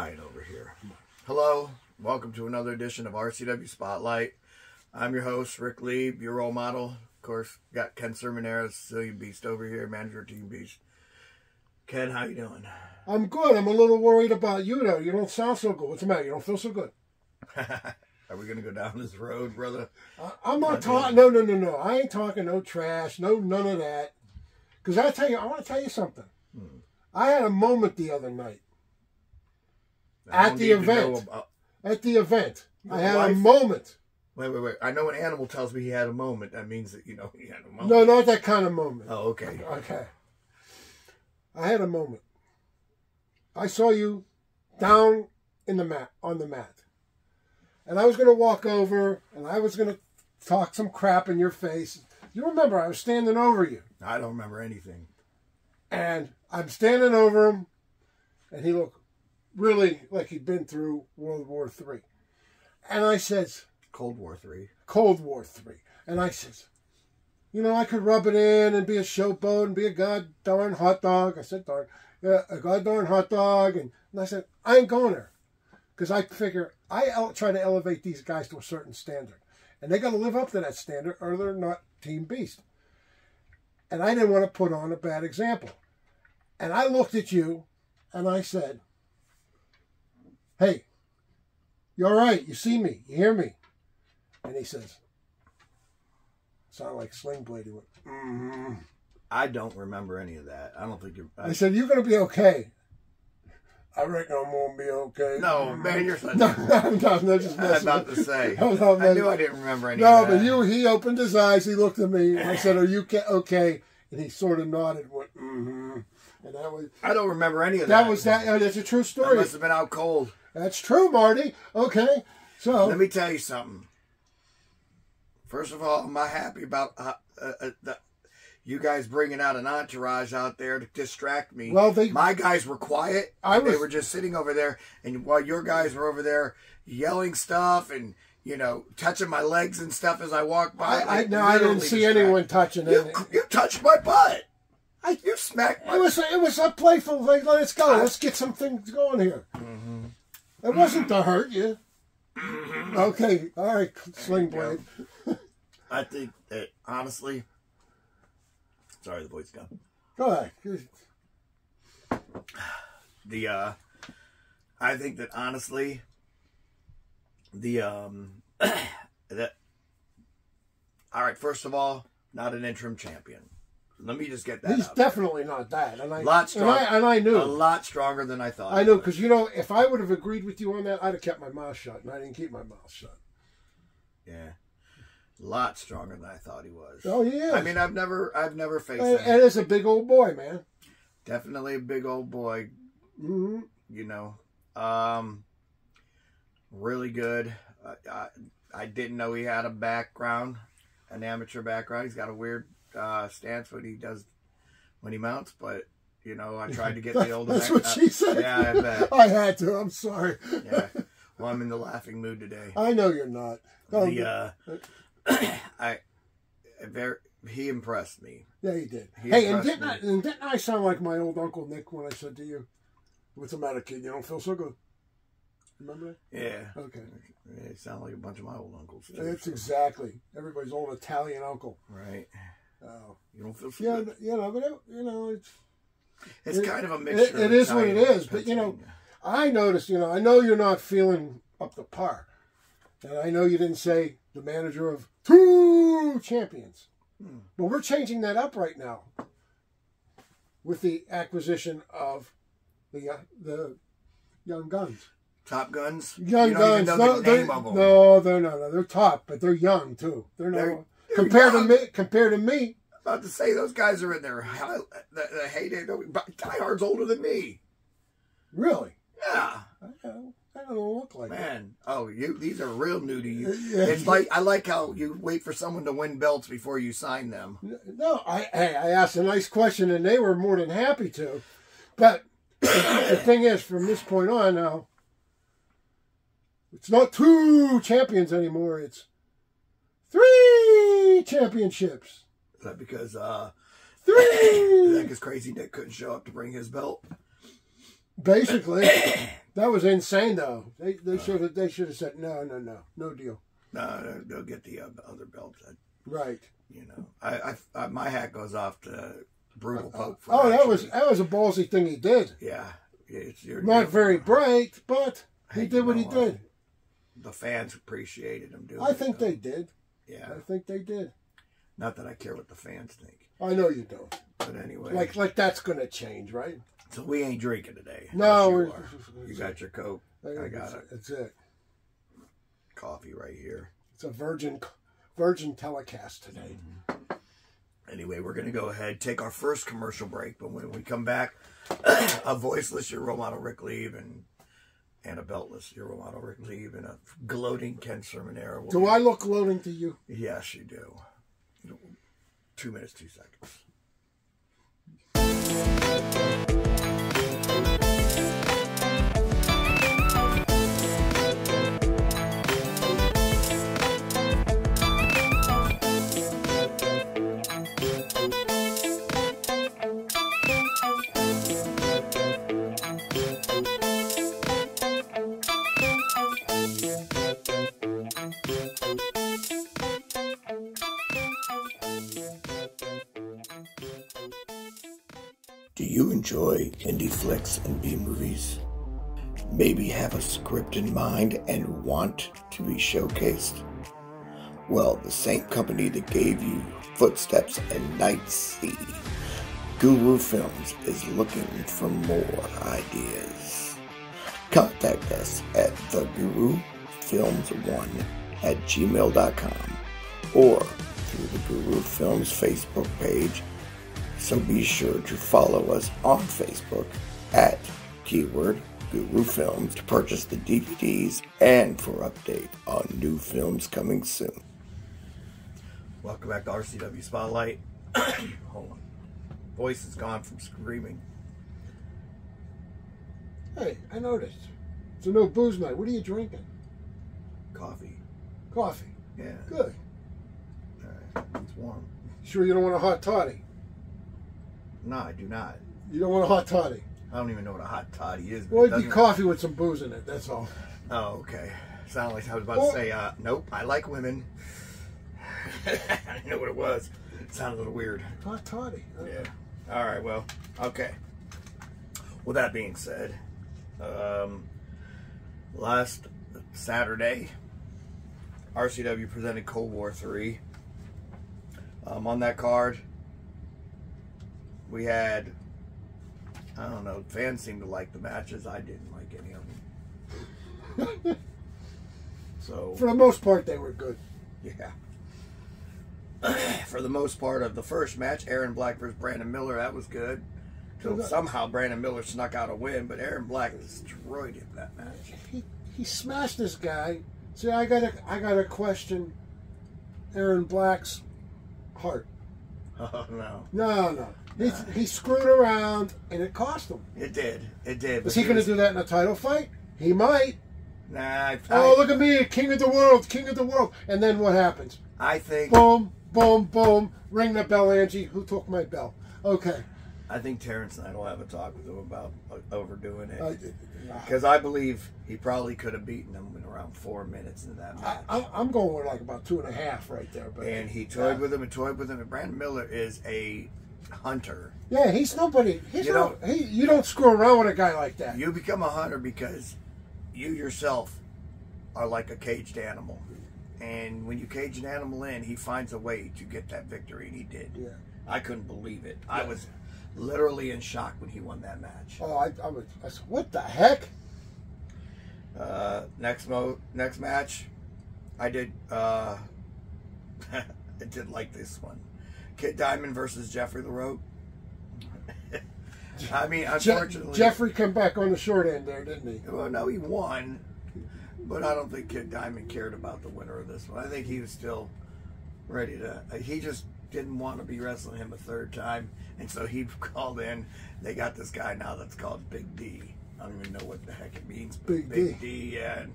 dying over here. Hello, welcome to another edition of RCW Spotlight. I'm your host, Rick Lee, your role model. Of course, got Ken Sermonera, Sicilian Beast over here, manager of Team Beast. Ken, how you doing? I'm good. I'm a little worried about you, though. You don't sound so good. What's the matter? You don't feel so good. Are we going to go down this road, brother? I'm not talking. No. I ain't talking no trash. No, none of that. Because I want to tell you something. I had a moment the other night. At the event. I had a moment. Wait. I know an animal tells me he had a moment. That means that, he had a moment. No, not that kind of moment. Oh, okay. Okay. I had a moment. I saw you down in the mat, on the mat. And I was going to walk over, and I was going to talk some crap in your face. You remember, I was standing over you. I don't remember anything. And I'm standing over him, and he looked really like he'd been through World War III. And I says... Cold War III. Cold War III. And I says, I could rub it in and be a showboat and be a god-darn hot dog. I said, darn. Yeah, a god-darn hot dog. And I said, I ain't going there. Because I figure I try to elevate these guys to a certain standard. And they got to live up to that standard or they're not Team Beast. And I didn't want to put on a bad example. And I looked at you and I said, hey, you all right? You see me? You hear me? And he says, sound like Sling Blade. He went, mm-hmm. I don't remember any of that. I don't think you're... I said, you're going to be okay. I reckon I'm going to be okay. No, man, you're... No, I'm just messing. I was about to say. I knew I didn't remember any of that. No, but he opened his eyes. He looked at me. And I said, are you okay? And he sort of nodded and went, mm-hmm. And that was... I don't remember any of that. That's a true story. I must have been out cold. That's true, Marty. Okay, so... Let me tell you something. First of all, I'm not happy about you guys bringing out an entourage out there to distract me. Well, my guys were quiet. They were just sitting over there, and while your guys were over there yelling stuff and touching my legs and stuff as I walked by. I didn't see anyone touching it. You touched my butt. You smacked my... It was a playful thing. Let's go. Let's get some things going here. Mm-hmm. It wasn't to hurt you. Mm-hmm. Okay. All right, Sling Blade. I think that, honestly... Sorry, the voice gone. Go ahead. I think that, honestly, all right, first of all, not an interim champion. Let me just get that He's definitely not that. And I knew. A lot stronger than I thought. I knew, because, if I would have agreed with you on that, I'd have kept my mouth shut, and I didn't keep my mouth shut. Yeah. A lot stronger than I thought he was. Oh, he is. I mean, I've never faced him. And it's a big old boy, man. Definitely a big old boy. Mm-hmm. Really good. I didn't know he had a background, an amateur background. He's got a weird stance when he mounts, but I tried to get the old. That's what she said. Yeah, I bet. I had to. I'm sorry. Yeah. Well, I'm in the laughing mood today. I know you're not. He impressed me. Yeah, he did. Didn't I sound like my old Uncle Nick when I said to you, "What's the matter, kid? You don't feel so good?" Remember that? Yeah. Okay. It sounded like a bunch of my old uncles too. That's exactly everybody's old Italian uncle. Right. Oh. You don't feel so good. But it's kind of a mixture. It is what it is. But I noticed. I know you're not feeling up to par, and I know you didn't say the manager of 2 champions. But we're changing that up right now with the acquisition of the Young Guns. Top Guns? Young Guns. No, they're no. They're top, but they're young too. They're compared to me. I'm about to say those guys are in their the heyday. Diehards older than me. Really? Yeah. I don't look like man. Oh, these are real new to you. Yeah. It's like I like how you wait for someone to win belts before you sign them. No, I asked a nice question and they were more than happy to. But the thing is, from this point on now, it's not 2 champions anymore. It's 3 championships. Is that because 3? Is that because Crazy Nick couldn't show up to bring his belt? Basically, that was insane, though. They should have said no deal. No, they'll get the other belts. Right. You know, I my hat goes off to Brutal Pope. That was a ballsy thing he did. Yeah, not very bright, but he did what he did. The fans appreciated him doing. I think they did. Yeah, I think they did. Not that I care what the fans think. I know you don't. But anyway, like that's gonna change, right? So we ain't drinking today. No, you got your Coke. I got it. That's it. Coffee right here. It's a virgin telecast today. Mm-hmm. Anyway, we're going to go ahead, take our first commercial break, but when we come back, a voiceless your role model Rick Lieb and a beltless your role model Rick Lieb and a gloating Ken Sermonera. Do I look gloating to you? Yes, you do. 2 minutes, 2 seconds. Do you enjoy indie flicks and B-movies? Maybe have a script in mind and want to be showcased? Well, the same company that gave you Footsteps and Night Sea, Guru Films, is looking for more ideas. Contact us at thegurufilms1@gmail.com or through the Guru Films Facebook page. So be sure to follow us on Facebook at keyword Guru Films to purchase the DVDs and for update on new films coming soon. Welcome back to RCW Spotlight. Hold on. Voice is gone from screaming. Hey, I noticed. It's a no booze night. What are you drinking? Coffee. Coffee. Yeah. Good. All right. It's warm. Sure you don't want a hot toddy? No, I do not. You don't want a hot toddy? I don't even know what a hot toddy is. Well, it'd be coffee with some booze in it, that's all. Oh, okay. Sounded like I was about to say, nope, I like women. I didn't know what it was. It sounded a little weird. Hot toddy. Yeah. All right, well, okay. With that being said, last Saturday, RCW presented Cold War 3. On that card, we had, I don't know, fans seemed to like the matches. I didn't like any of them. So for the most part, they were good. Yeah. For the most part of the first match, Aaron Black versus Brandon Miller, that was good. So somehow Brandon Miller snuck out a win, but Aaron Black destroyed him that match. He smashed this guy. See, I gotta question Aaron Black's heart. Oh no. No. He screwed around and it cost him. It did. Is he going to do that in a title fight? He might. Nah. Look at me, king of the world. And then what happens? I think. Boom, boom, boom. Ring the bell, Angie. Who took my bell? Okay. I think Terrence and I will have a talk with him about overdoing it. Because I believe he probably could have beaten him in around 4 minutes in that match. I'm going with like about 2.5 right there. But and he toyed with him. And Brandon Miller is a hunter. Yeah, he's nobody. You don't screw around with a guy like that. You become a hunter because you yourself are like a caged animal. And when you cage an animal in, he finds a way to get that victory, and he did. Yeah. I couldn't believe it. Yeah. I was literally in shock when he won that match. Oh, I said, what the heck? Next match, I did. I did like this one. Kid Diamond versus Jeffrey LaRoque. I mean, unfortunately, Jeffrey came back on the short end there, didn't he? Well, no, he won, but I don't think Kid Diamond cared about the winner of this one. I think he was still ready to. He just didn't want to be wrestling him a third time, and so he called in. They got this guy now that's called Big D. I don't even know what the heck it means. But Big D, yeah. And,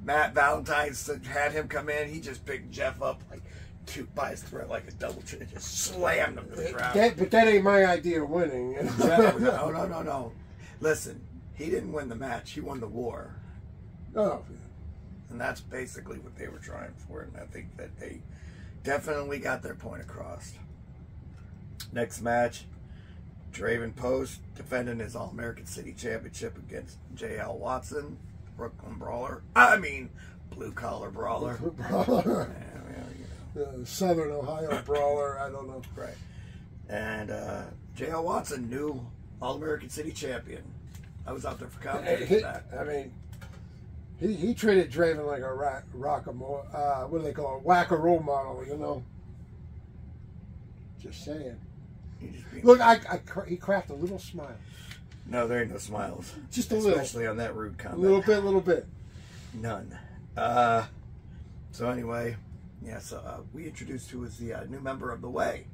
Matt Valentine had him come in. He just picked Jeff up like by his throat like a double chin and just slammed him to the ground. But that ain't my idea of winning. No. Listen, he didn't win the match. He won the war. Oh, And that's basically what they were trying for. And I think that they definitely got their point across. Next match, Draven Post defending his All-American City Championship against J.L. Watson, Brooklyn Brawler. I mean, Blue Collar Brawler. Brawler. Yeah, Southern Ohio Brawler. I don't know. Right. And J.L. Watson, new All-American City Champion. I was out there for commentating for that. I mean, he treated Draven like a what do they call it? Whack-a-roll model, you know. Just saying. Look, he cracked a little smile. No, there ain't no smiles. Just a little. Especially on that rude comment. A little bit. None. So anyway, yeah, so we introduced who was the new member of The Way.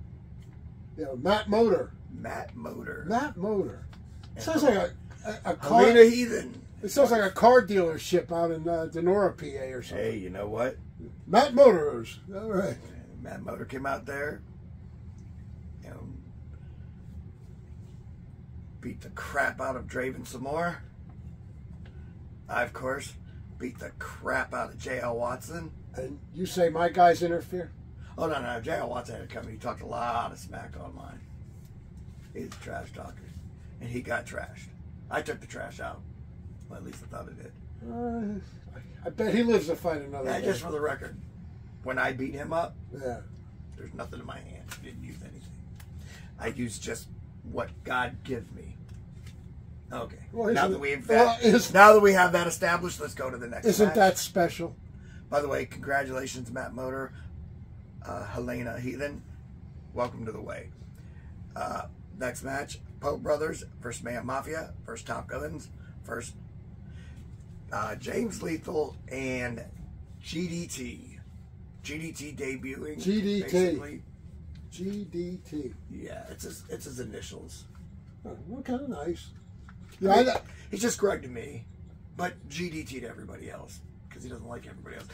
Yeah, Matt Motor. Matt Motor. Matt Motor. Sounds like a car. Helena Heathen. It sounds like a car dealership out in Denora, PA or something. Hey, you know what? Matt Motors. All right. Matt Motor came out there. Beat the crap out of Draven some more. I, of course, beat the crap out of J.L. Watson. And you say my guys interfere? Oh, no. J.L. Watson had to come. He talked a lot of smack online. He's a trash talker. And he got trashed. I took the trash out. Well, at least I thought I did. I bet he lives to fight another day. Just for the record, when I beat him up, yeah, there's nothing in my hand. I didn't use anything. I used just what God gives me. Okay. Well, now that we have that established, let's go to the next. Isn't match. That special? By the way, congratulations, Matt Motor, Helena Heathen. Welcome to The Way. Next match, Pope Brothers versus Mayhem Mafia versus Top Guns versus James Lethal and GDT. GDT debuting. GDT. Basically. GDT. Yeah, it's his initials. Oh, well, kind of nice. Yeah, I mean, he's just Greg to me, but GDT to everybody else because he doesn't like everybody else,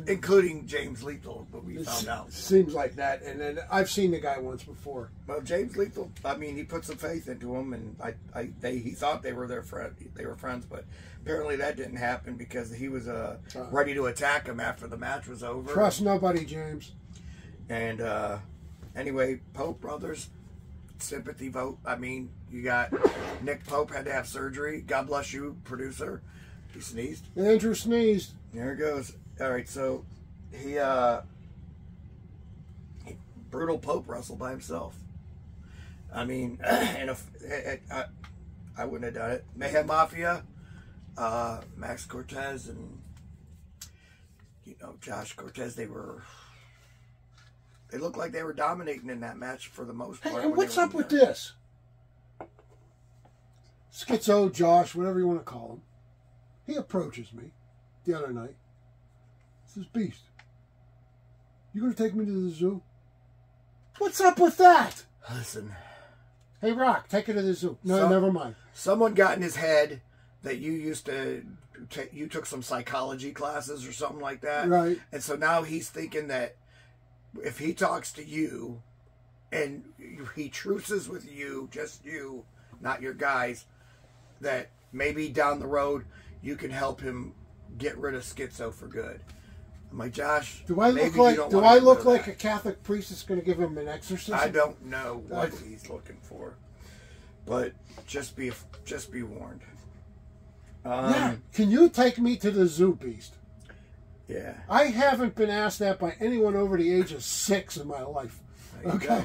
including James Lethal. But we found out seems like that, and then I've seen the guy once before. Well, James Lethal, I mean, he put some faith into him, and he thought they were they were friends, but apparently that didn't happen because he was ready to attack him after the match was over. Trust nobody, James. And anyway, Pope Brothers. Sympathy vote. I mean, you got Nick Pope had to have surgery. God bless you, producer. He sneezed. Andrew sneezed. There it goes. All right, so he brutal Pope wrestled by himself. I mean, and I wouldn't have done it. Mayhem Mafia, Max Cortez and Josh Cortez. They looked like they were dominating in that match for the most part. Hey, and what's up with this? Schizo, Josh, whatever you want to call him. He approaches me the other night. He says, Beast, you going to take me to the zoo? What's up with that? Listen. Hey, Rock, take it to the zoo. No, never mind. Someone got in his head that you took some psychology classes or something like that. Right. And so now he's thinking that if he talks to you and he truces with you, just you, not your guys, that maybe down the road you can help him get rid of Schizo for good. I'm like, Josh, do I look like a Catholic priest that's going to give him an exorcism? I don't know what he's looking for, but just be warned. Yeah. Can you take me to the zoo, Beast? Yeah. I haven't been asked that by anyone over the age of 6 in my life. Okay.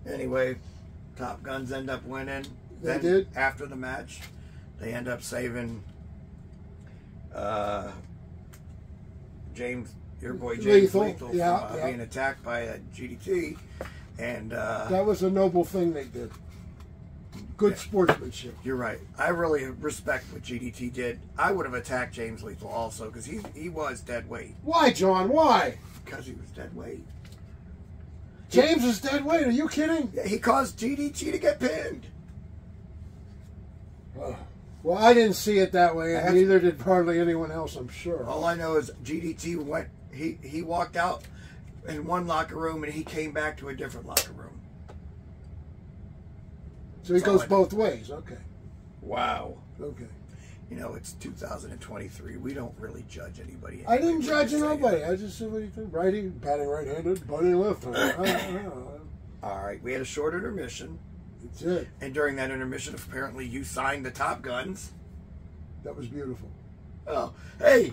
Anyway, Top Guns end up winning. They did. After the match, they end up saving your boy James Lethal from being attacked by a GDT. And that was a noble thing they did. Good sportsmanship. You're right. I really respect what GDT did. I would have attacked James Lethal also because he was dead weight. Why, John? Why? Because he was dead weight. James is dead weight. Are you kidding? Yeah, he caused GDT to get pinned. Well, I didn't see it that way, and neither did hardly anyone else, I'm sure. All I know is GDT went. He walked out in one locker room and he came back to a different locker room. So he goes both ways, okay. Wow. Okay. You know, it's 2023. We don't really judge anybody. I didn't We're judge just saying. nobody. I just said, what do you think? Righty, batting right-handed, batting left-handed. All right, we had a short intermission. That's it. And during that intermission, apparently you signed the Top Guns. That was beautiful. Oh, hey,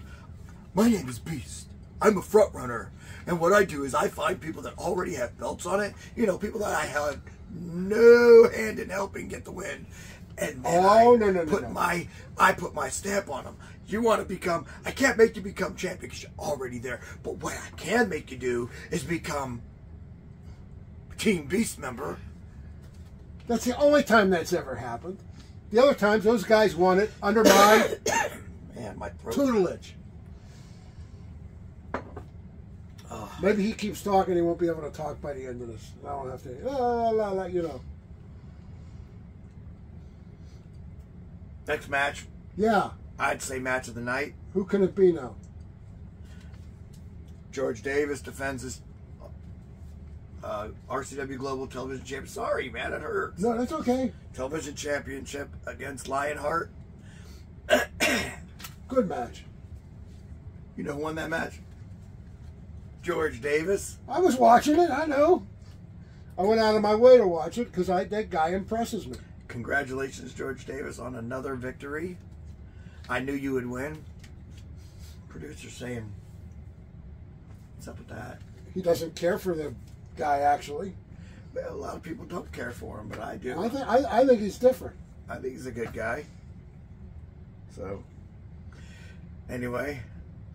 my name is Beast. I'm a front runner. And what I do is I find people that already have belts on it. You know, people that I had no hand in helping get the win. And then I put my stamp on them. You want to become, I can't make you become champion because you're already there. But what I can make you do is become Team Beast member. That's the only time that's ever happened. The other times, those guys won it under my Man, my throat. tutelage. Maybe he keeps talking, he won't be able to talk by the end of this. I don't have to, you know. Next match, Yeah. I'd say match of the night. Who can it be now? George Davis defends his RCW Global Television Championship. Sorry, man, it hurts. No, that's okay. Television Championship against Lionheart. Good match. You know who won that match? George Davis. I was watching it, I know. I went out of my way to watch it because that guy impresses me. Congratulations, George Davis, on another victory. I knew you would win. Producer saying, what's up with that? He doesn't care for the guy, actually. Well, a lot of people don't care for him, but I do. I think he's different. I think he's a good guy. So, anyway,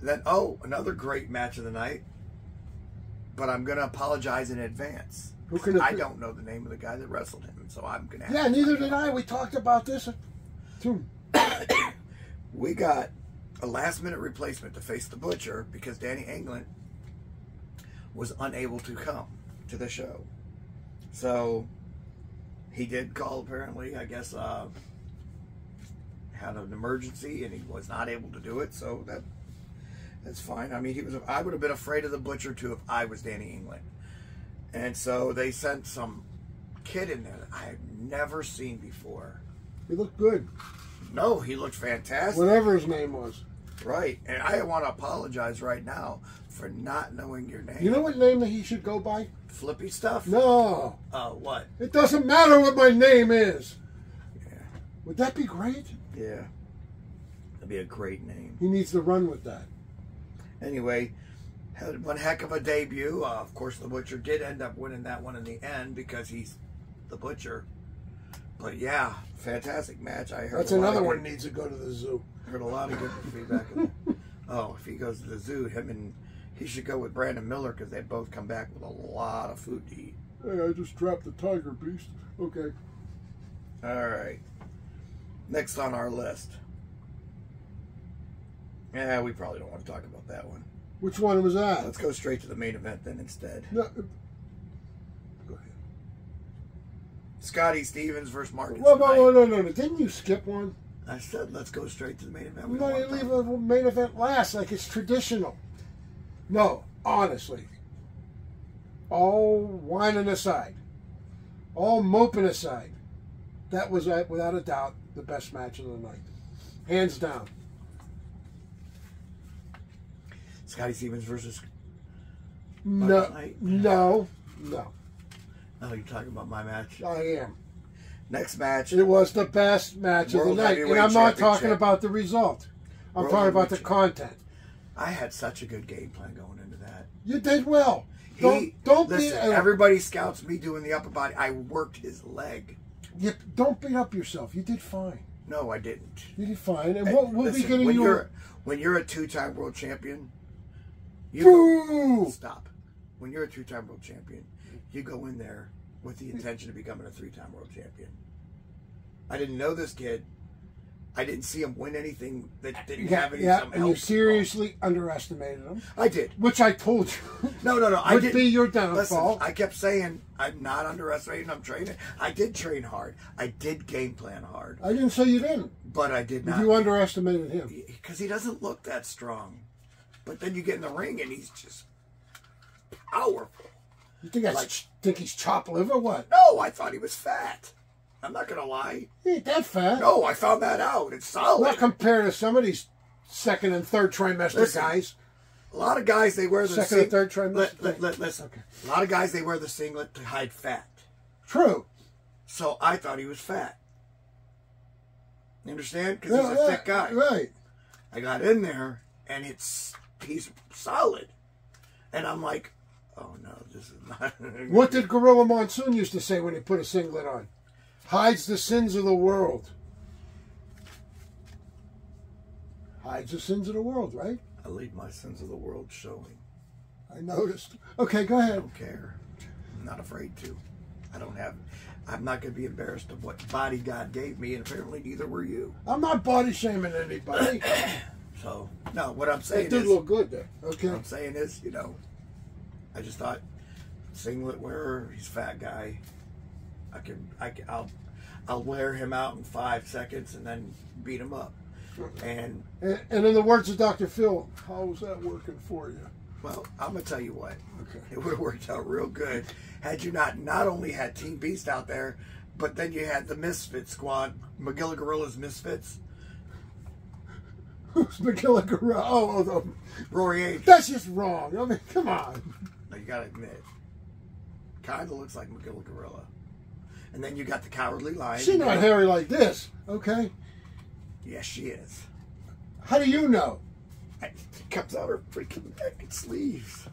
then, another great match of the night. But I'm going to apologize in advance. Who can it I be? don't know the name of the guy that wrestled him, so I'm going to have Yeah, to neither find did out. I. We talked about this too. We got a last-minute replacement to face the Butcher because Danny England was unable to come to the show. So he did call, apparently, I guess, had an emergency, and he was not able to do it, so that's fine. I mean, I would have been afraid of the Butcher, too, if I was Danny England. And so they sent some kid in there that I had never seen before. He looked good. No, he looked fantastic. Whatever his name was. Right. And I want to apologize right now for not knowing your name. You know what name that he should go by? Flippy Stuff? No. What? It doesn't matter what my name is. Yeah. Would that be great? Yeah. That'd be a great name. He needs to run with that. Anyway, had one heck of a debut. Of course, the Butcher did end up winning that one in the end because he's the Butcher. But yeah, fantastic match. I heard That's another one needs to go to the zoo. Heard a lot of good feedback. If he goes to the zoo, he should go with Brandon Miller because they both come back with a lot of food to eat. Hey, I just trapped the tiger beast. Okay. All right. Next on our list. Yeah, we probably don't want to talk about that one. Which one was that? Let's go straight to the main event then instead. No. Go ahead. Scotty Stevens versus Marcus. No. Didn't you skip one? I said let's go straight to the main event. We don't leave the main event last like it's traditional. No, honestly. All whining aside, all moping aside, that was without a doubt the best match of the night, hands down. Scotty Stevens versus. No. Oh, you're talking about my match. I am. Next match. It was the best match of the World night, and Heavyweight I'm not talking Championship. about the result. I'm World talking about the Heavyweight content. I had such a good game plan going into that. You did well. Don't Listen, be. everybody scouts me doing the upper body. I worked his leg. Don't beat up yourself. You did fine. No, I didn't. You did fine. And what Listen, beginning when you're a two-time world champion, Boo! Stop. When you're a two-time world champion, you go in there with the intention of becoming a three-time world champion. I didn't know this kid. I didn't see him win anything that didn't have any. Yeah, and you seriously underestimated him. I did. Which I told you. No. I would didn't. be your downfall. Listen, I kept saying I'm not underestimating. I'm training. I did train hard. I did game plan hard. I didn't say you didn't. But I did not. You underestimated him. Because he doesn't look that strong. But then you get in the ring and he's just powerful. You think think he's chopped liver or what? No, I thought he was fat. I'm not going to lie. He ain't that fat. No, I found that out. It's solid. Not compared to some of these second and third trimester guys. A lot of guys, they wear the second and third trimester. Listen. Okay. A lot of guys, they wear the singlet to hide fat. True. So I thought he was fat. You understand? Because he's a thick guy. Right. I got in there, and he's solid. And I'm like, oh no, this is not. What did Gorilla Monsoon used to say when he put a singlet on? Hides the sins of the world. Hides the sins of the world, right? I leave my sins of the world showing. I noticed. Okay, go ahead. I don't care. I'm not afraid to. I'm not going to be embarrassed of what body God gave me, and apparently neither were you. I'm not body shaming anybody. So, no, what I'm saying It did look good there. Okay. What I'm saying is, I just thought, singlet wearer, he's a fat guy. I'll wear him out in 5 seconds and then beat him up. And in the words of Dr. Phil, how's that working for you? Well, I'm going to tell you what. Okay. It would have worked out real good had you not only had Team Beast out there, but then you had the Misfit squad, Magilla Gorilla's Misfits. Who's Magilla Gorilla? Oh, Rory H. that's just wrong. I mean, come on. Now, you got to admit, kind of looks like Magilla Gorilla. And then you got the Cowardly Lion. She's not hairy like this, okay? Yes, she is. How do you know? It comes out her freaking neck and sleeves.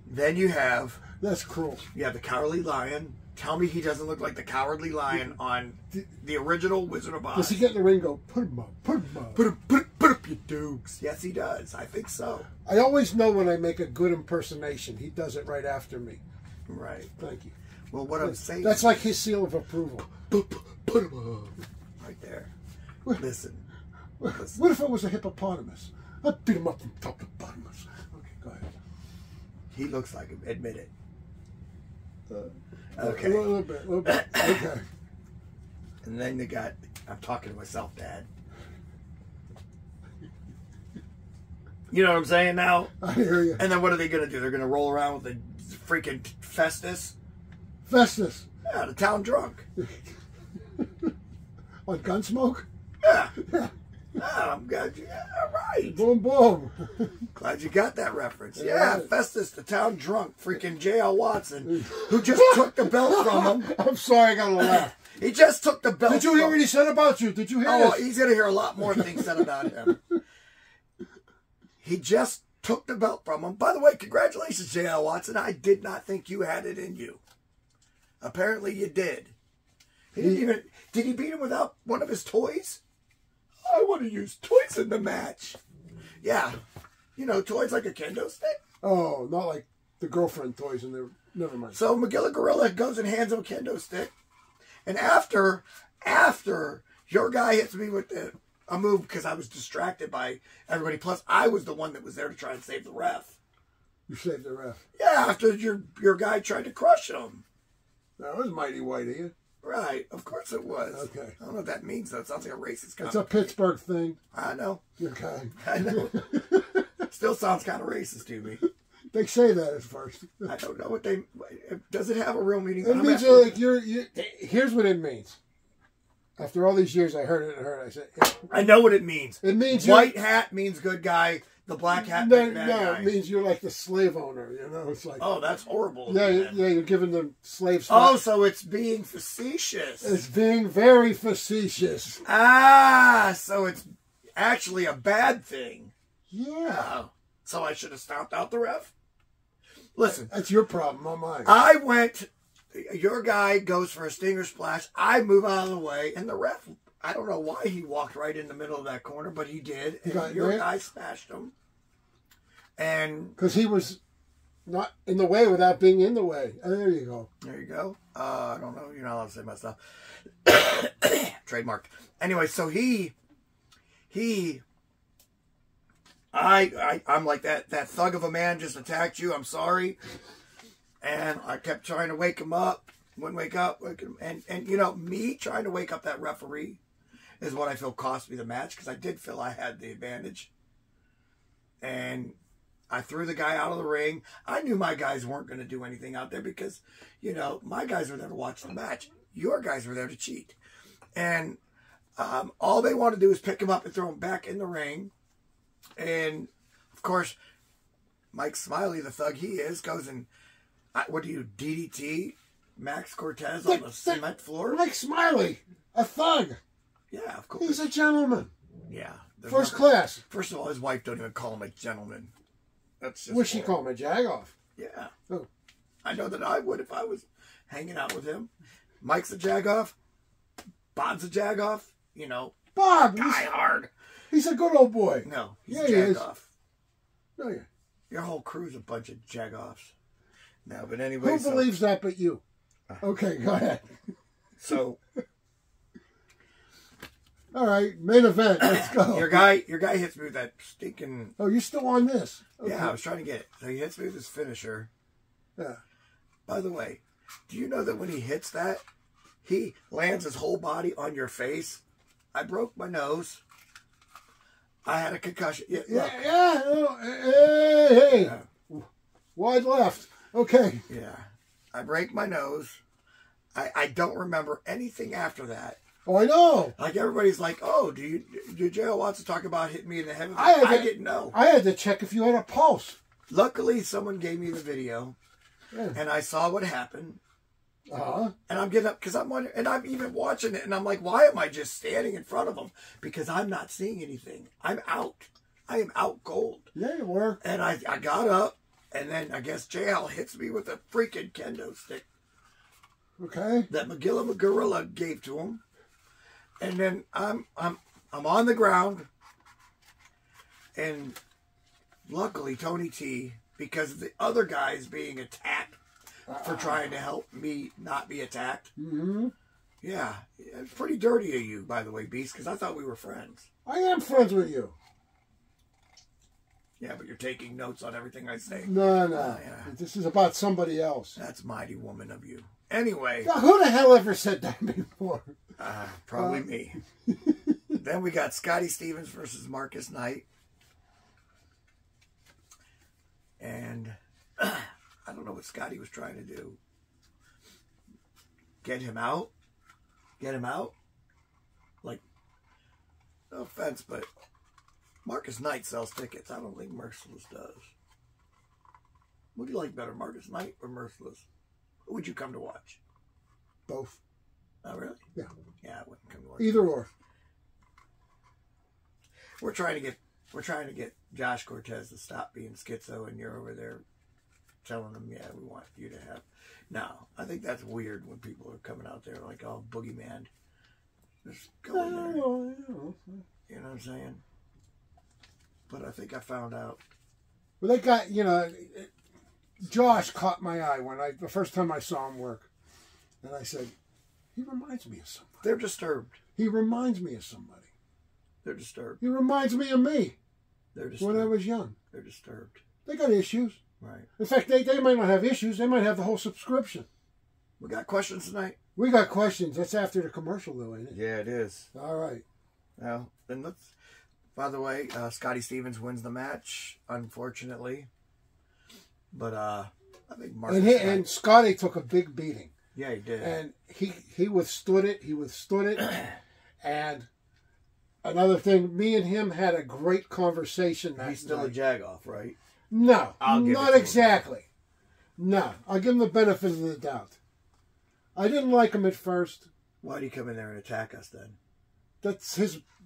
Then you have That's cruel. the Cowardly Lion. Tell me he doesn't look like the Cowardly Lion on the original Wizard of Oz. Does he get in the ring and go, put him up, put him up? Put up your dukes. Yes, he does. I think so. I always know when I make a good impersonation. He does it right after me. Right. Thank you. Well, what I'm saying... That's like his seal of approval. Put him up. Right there. Listen. What if it was a hippopotamus? I'd beat him up from top to bottom. Okay, go ahead. He looks like him. Admit it. Okay. A little bit. Okay. And then they got... I'm talking to myself, Dad. You know what I'm saying now? I hear you. And then what are they going to do? They're going to roll around with the freaking Festus? Festus. Yeah, the town drunk. On Gunsmoke? Yeah. I'm glad you... Yeah, all right. Boom, boom. Glad you got that reference. Yeah. Yeah, Festus, the town drunk, freaking J.L. Watson, who just took the belt from him. I'm sorry, I got to laugh. He just took the belt Did you hear what he said about you? Did you hear Oh, this? he's going to hear a lot more things said about him. He just took the belt from him. By the way, congratulations, J.L. Watson. I did not think you had it in you. Apparently you did. He didn't even... Did he beat him without one of his toys? I want to use toys in the match. Yeah. You know, toys like a kendo stick. Oh, not like the girlfriend toys in there. Never mind. So Magilla Gorilla goes and hands him a kendo stick. And after your guy hits me with a move because I was distracted by everybody. Plus, I was the one that was there to try and save the ref. You saved the ref. Yeah, after your guy tried to crush him. That was mighty white of you. Right, of course it was. Okay. I don't know what that means, though. It sounds like a racist comment. It's a Pittsburgh thing. I know. Okay. I know. Still sounds kind of racist to me. They say that at first. I don't know what they... Does it have a real meaning? It means like you're... Here's what it means. After all these years, I heard it and heard it. I said... Yeah. I know what it means. It means... White hat means good guy. The black hat means bad guy. it means you're like the slave owner, you know? It's like... Oh, that's horrible. Yeah, you're giving them slaves... Oh, so it's being facetious. It's being very facetious. Ah, so it's actually a bad thing. Yeah. Oh, so I should have stomped out the ref? Listen. That's your problem, not mine. I went... Your guy goes for a stinger splash. I move out of the way, and the ref... I don't know why he walked right in the middle of that corner, but he did. And your guy smashed him. And... Because he was not in the way without being in the way. And there you go. There you go. I don't know. You're not allowed to say my stuff. Trademarked. Anyway, so I'm like that thug of a man just attacked you. I'm sorry. And I kept trying to wake him up. Wouldn't wake up. And you know, me trying to wake up that referee is what I feel cost me the match, because I did feel I had the advantage. And I threw the guy out of the ring. I knew my guys weren't going to do anything out there because, you know, my guys were there to watch the match. Your guys were there to cheat. And all they want to do is pick him up and throw him back in the ring. And, of course, Mike Smiley, the thug he is, goes and, what do you, DDT Max Cortez on the cement floor? Mike Smiley, a thug. Yeah, of course. He's a gentleman. Yeah. First class. First of all, his wife don't even call him a gentleman. That's just Would she call him a jag-off? Yeah. Oh. I know that I would if I was hanging out with him. Mike's a jag-off. Bob's a jag-off. You know. Bob! Die hard. He's a good old boy. No, he's yeah, a jag-off. No, yeah. Your whole crew's a bunch of jag-offs. No, but anyway. Who believes that but you? Okay, go ahead. So. All right, main event. Let's go. Your guy hits me with that stinking. Oh, you're still on this? Okay. Yeah, I was trying to get it. So he hits me with his finisher. Yeah. By the way, do you know that when he hits that, he lands his whole body on your face? I broke my nose. I had a concussion. Yeah. Hey. Yeah. Wide left. Okay. Yeah. I break my nose. I don't remember anything after that. Oh, I know. Like everybody's like, oh, did J.L. Watson talk about hitting me in the head? I didn't know. I had to check if you had a pulse. Luckily, someone gave me the video, and I saw what happened. And I'm getting up because I'm wondering, and I'm even watching it, and I'm like, why am I just standing in front of him? Because I'm not seeing anything. I'm out. I am out cold. Yeah, you were. And I got up, and then I guess JL hits me with a freaking kendo stick. Okay. That Magilla Gorilla gave to him. And then I'm on the ground, and luckily Tony T, because of the other guys being attacked for trying to help me not be attacked. Mm-hmm. Yeah, it's pretty dirty of you, by the way, Beast, because I thought we were friends. I am friends with you. Yeah, but you're taking notes on everything I say. No. Yeah. This is about somebody else. That's mighty woman of you. Anyway. Now, who the hell ever said that before? Probably me. Then we got Scotty Stevens versus Marcus Knight. And I don't know what Scotty was trying to do. Get him out? Get him out? Like, no offense, but Marcus Knight sells tickets. I don't think Merciless does. What do you like better, Marcus Knight or Merciless? Who would you come to watch? Both. Oh, really? Yeah. Yeah, I wouldn't come to watch. Either or. We're trying to get Josh Cortez to stop being schizo, and you're over there telling him, yeah, we want you to have. No, I think that's weird when people are coming out there like, oh, boogeyman. Just go in there. You know what I'm saying? But I think I found out. Well, that guy, Josh caught my eye the first time I saw him work. And I said, he reminds me of somebody. They're disturbed. He reminds me of somebody. They're disturbed. He reminds me of me. They're disturbed. When I was young. They're disturbed. They got issues. Right. In fact, they might not have issues. They might have the whole subscription. We got questions tonight? We got questions. That's after the commercial, though, ain't it? Yeah, it is. All right. Well, then let's... By the way, Scotty Stevens wins the match, unfortunately. But I think Marcus... And Scotty took a big beating. Yeah, he did. And he withstood it. He withstood it. And another thing, me and him had a great conversation that He's still night. a jag-off, right? No, I'll give not it to exactly. No, I'll give him the benefit of the doubt. I didn't like him at first. Why'd he come in there and attack us then? That's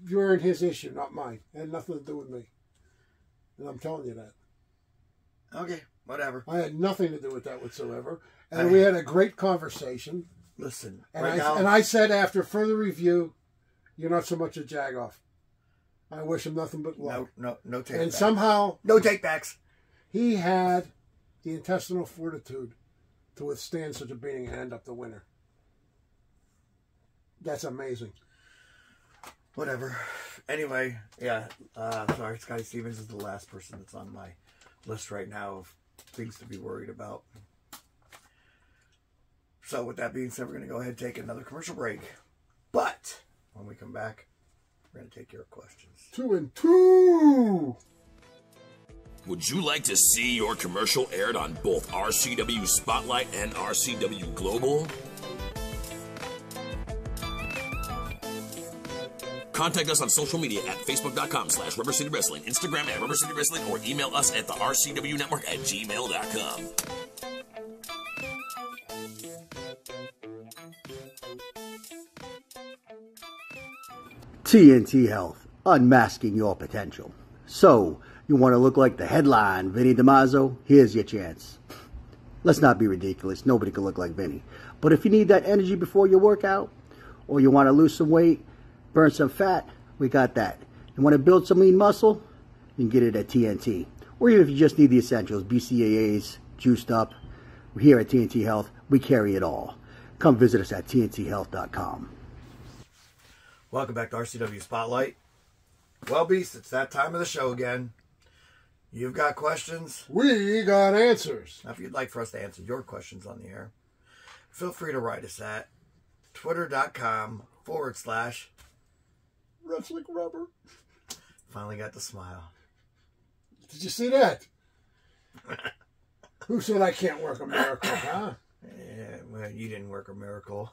you're in his issue, not mine. It had nothing to do with me. And I'm telling you that. Okay, whatever. I had nothing to do with that whatsoever. And we had a great conversation. Listen, And right now... I said after further review, you're not so much a jag-off. I wish him nothing but luck. No take And backs. somehow... No take-backs. He had the intestinal fortitude to withstand such a beating and end up the winner. That's amazing. Whatever. Anyway, yeah. Sorry, Scotty Stevens is the last person that's on my list right now of things to be worried about. So with that being said, we're going to go ahead and take another commercial break. But when we come back, we're going to take your questions. 2 and 2. Would you like to see your commercial aired on both RCW Spotlight and RCW Global? Contact us on social media at facebook.com/Rubber City Wrestling, Instagram at Rubber City Wrestling, or email us at the RCW Network at gmail.com. TNT Health, unmasking your potential. So, you want to look like the headline Vinny DiMaggio? Here's your chance. Let's not be ridiculous. Nobody can look like Vinny. But if you need that energy before your workout, or you want to lose some weight, burn some fat, we got that. You want to build some lean muscle? You can get it at TNT. Or even if you just need the essentials, BCAAs, juiced up. Here at TNT Health, we carry it all. Come visit us at TNTHealth.com. Welcome back to RCW Spotlight. Well, Beast, it's that time of the show again. You've got questions. We got answers. Now, if you'd like for us to answer your questions on the air, feel free to write us at twitter.com/Wrestling Rubber. Finally got the smile. Did you see that? Who said I can't work a miracle, huh? Yeah, well, you didn't work a miracle.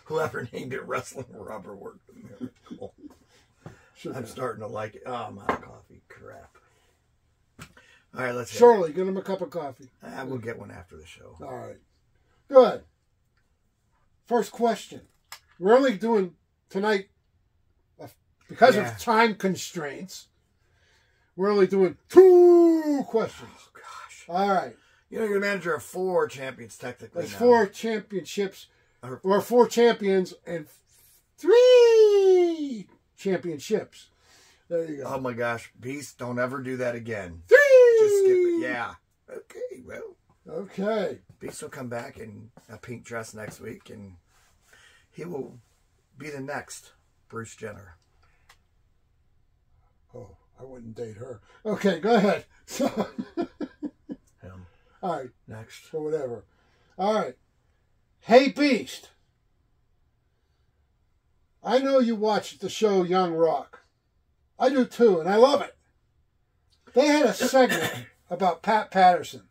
Whoever named it Wrestling Rubber worked a miracle. I'm starting to like it. Oh, I'm out of coffee. Crap. All right, let's Shirley, get him a cup of coffee. We'll get one after the show. All right. Good. First question. We're only doing tonight, because of time constraints, we're only doing 2 questions. Oh, gosh. All right. You know, you're the manager of 4 champions, technically. That's now. 4 championships, or 4 champions and 3 championships. There you go. Oh, my gosh. Beast, don't ever do that again. 3! Just skip it. Yeah. Okay, well. Okay. Beast will come back in a pink dress next week, and he will be the next Bruce Jenner. Oh, I wouldn't date her. Okay, go ahead. Him. All right. Next. Or whatever. All right. Hey, Beast. I know you watched the show Young Rock. I do too, and I love it. They had a segment about Pat Patterson.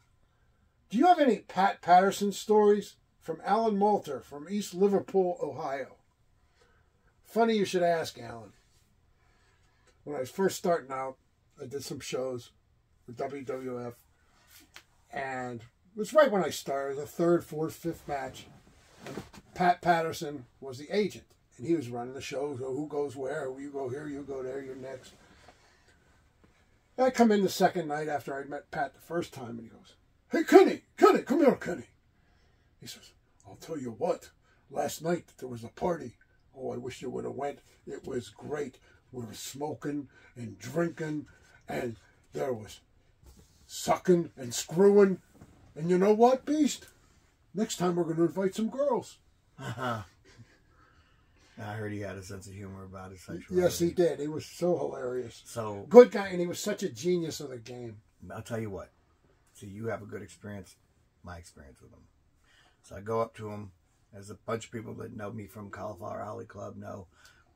Do you have any Pat Patterson stories? From Alan Moulter from East Liverpool, Ohio. Funny you should ask, Alan. When I was first starting out, I did some shows with WWF. And it was right when I started, the 3rd, 4th, 5th match. And Pat Patterson was the agent. And he was running the show. So who goes where? You go here, you go there, you're next. And I come in the second night after I met Pat the first time, and he goes, "Hey, Kenny, come here, Kenny." He says, "I'll tell you what, last night there was a party. Oh, I wish you would have went. It was great. We were smoking and drinking, and there was sucking and screwing. And you know what, Beast? Next time we're going to invite some girls." I heard he had a sense of humor about his sexuality. Yes, he did. He was so hilarious. So good guy, and he was such a genius of the game. I'll tell you what. See, you have a good experience, my experience with him. So I go up to him. There's a bunch of people that know me from Cauliflower Alley Club know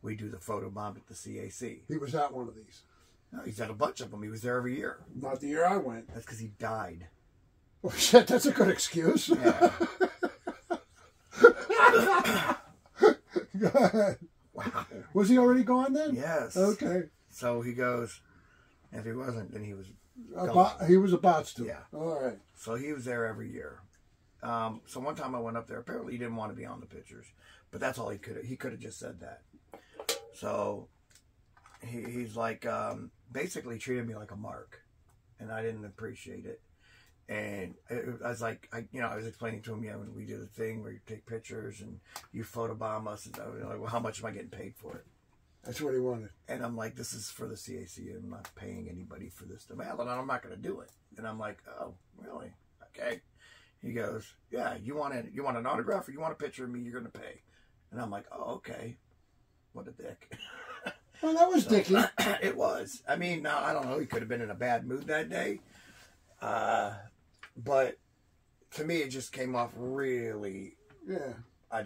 we do the photo bomb at the CAC. He was at one of these. No, he's at a bunch of them. He was there every year. Not the year I went. That's because he died. Oh, shit, that's a good excuse. Yeah. Go ahead. Wow. Was he already gone then? Yes. Okay. So he goes, if he wasn't, then he was he was about to. Yeah. All right. So he was there every year. So one time I went up there. Apparently he didn't want to be on the pictures, but that's all he could have. He could have just said that. So he's like, basically treated me like a mark, and I didn't appreciate it. And I was like, I was explaining to him, when we do the thing where you take pictures and you photobomb us, and I was like, well, how much am I getting paid for it? That's what he wanted. And I'm like, this is for the CAC. I'm not paying anybody for this. Well, then I'm not going to do it. And I'm like, oh, really? Okay. He goes, yeah, you want an autograph or you want a picture of me? You're going to pay. And I'm like, oh, okay. What a dick. Well, that was dicky. It was. I mean, now, I don't know. He could have been in a bad mood that day. But to me, it just came off really. Yeah. I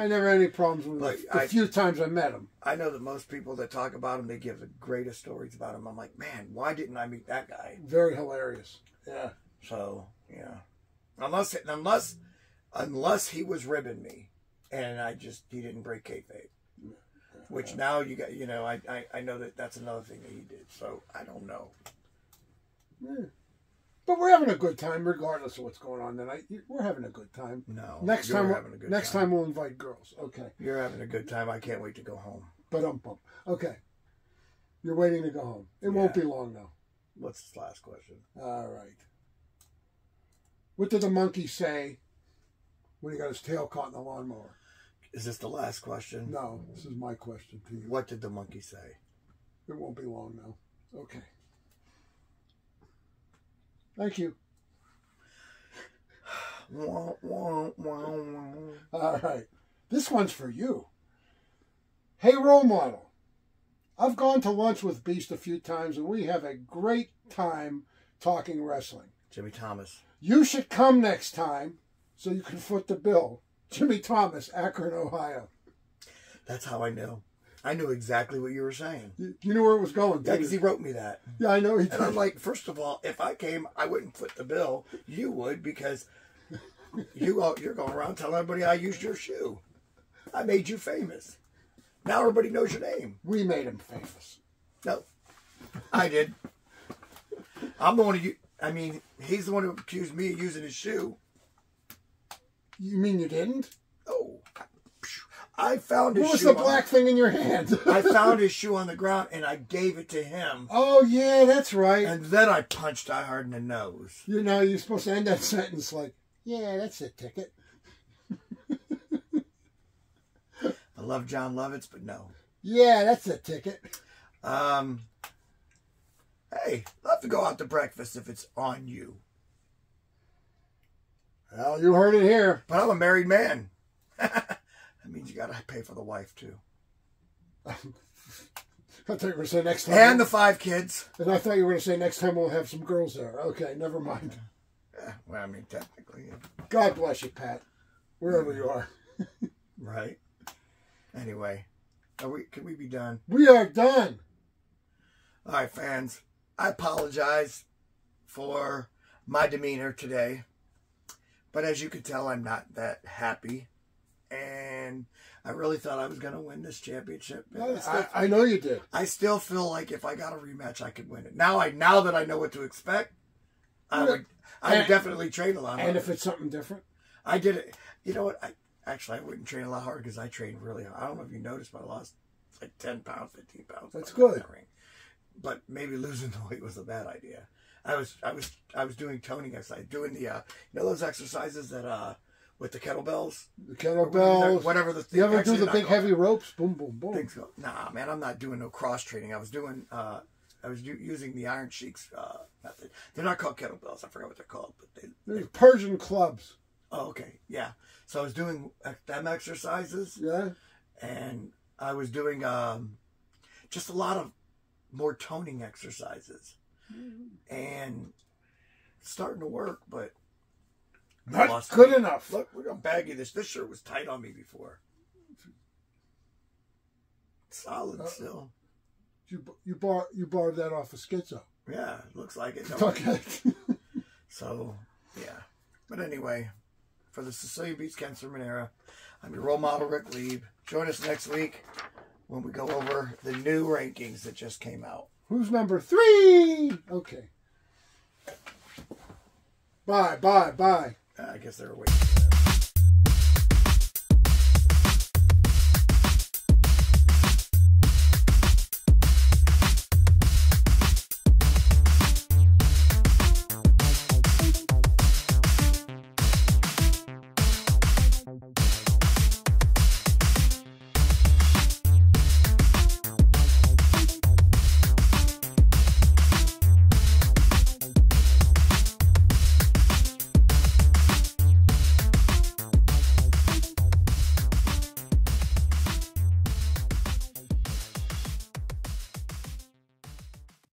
never had any problems with him. The few times I met him. I know that most people that talk about him, they give the greatest stories about him. I'm like, man, why didn't I meet that guy? Very hilarious. Yeah. So, yeah. Unless he was ribbing me, and he didn't break kayfabe. Which now you got, you know, I know that's another thing that he did. So I don't know. Yeah. But we're having a good time, regardless of what's going on tonight. We're having a good time. No. Next you're time, having a good next time we'll invite girls. Okay. You're having a good time. I can't wait to go home. Ba-dum-bum. Okay. You're waiting to go home. It won't be long now. What's this last question? All right. What did the monkey say when he got his tail caught in the lawnmower? Is this the last question? No, this is my question to you. What did the monkey say? It won't be long now. Okay. Thank you. All right. This one's for you. Hey, role model. I've gone to lunch with Beast a few times, and we have a great time talking wrestling. Jimmy Thomas. You should come next time so you can foot the bill. Jimmy Thomas, Akron, Ohio. That's how I knew. I knew exactly what you were saying. You knew where it was going. Yeah, because he wrote me that. Yeah, I know he did. And I'm like, first of all, if I came, I wouldn't foot the bill. You would, because you're going around telling everybody I used your shoe. I made you famous. Now everybody knows your name. We made him famous. No, I did. I'm the one who, I mean, he's the one who accused me of using his shoe. You mean you didn't? Oh, I found his shoe. What was the black thing in your hand? I found his shoe on the ground and I gave it to him. Oh, yeah, that's right. And then I punched Die Hard in the nose. You know, you're supposed to end that sentence like, yeah, that's a ticket. I love John Lovitz, but no. Yeah, that's a ticket. Hey, I'll have to go out to breakfast if it's on you. Well, you heard it here. But I'm a married man. That means you got to pay for the wife, too. I thought you were going to say next time. And the 5 kids. And I thought you were going to say next time we'll have some girls there. Okay, never mind. Yeah, well, I mean, technically. Yeah. God bless you, Pat. Wherever you are. Right. Anyway, can we be done? We are done. All right, fans. I apologize for my demeanor today. But as you can tell, I'm not that happy. And I really thought I was going to win this championship. I know you did. I still feel like if I got a rematch, I could win it. Now that I know what to expect, I would definitely train a lot harder. And if it's something different? I did it. You know what? I wouldn't train a lot harder because I trained really hard. I don't know if you noticed, but I lost like 10 pounds, 15 pounds. That's good. But maybe losing the weight was a bad idea. I was doing toning exercise, doing the you know those exercises that with the kettlebells. The kettlebells. Whatever the thing. You ever do the big heavy ropes? Boom, boom, boom. Nah, man, I'm not doing no cross training. I was doing using the Iron Sheiks method. They're not called kettlebells. I forgot what they're called, but they're Persian clubs. Oh, okay, yeah. So I was doing them exercises. Yeah. And I was doing just a lot of more toning exercises. And it's starting to work, but not good enough. Look, we're gonna bag you this. This shirt was tight on me before. Solid still. You borrowed that off of Schizo. Yeah, looks like it. Okay. So yeah, but anyway, for the Cecilia Beats Ken Sermonera, I'm your role model, Rick Lieb. Join us next week when we go over the new rankings that just came out. Who's number 3? Okay. Bye. I guess they're waiting.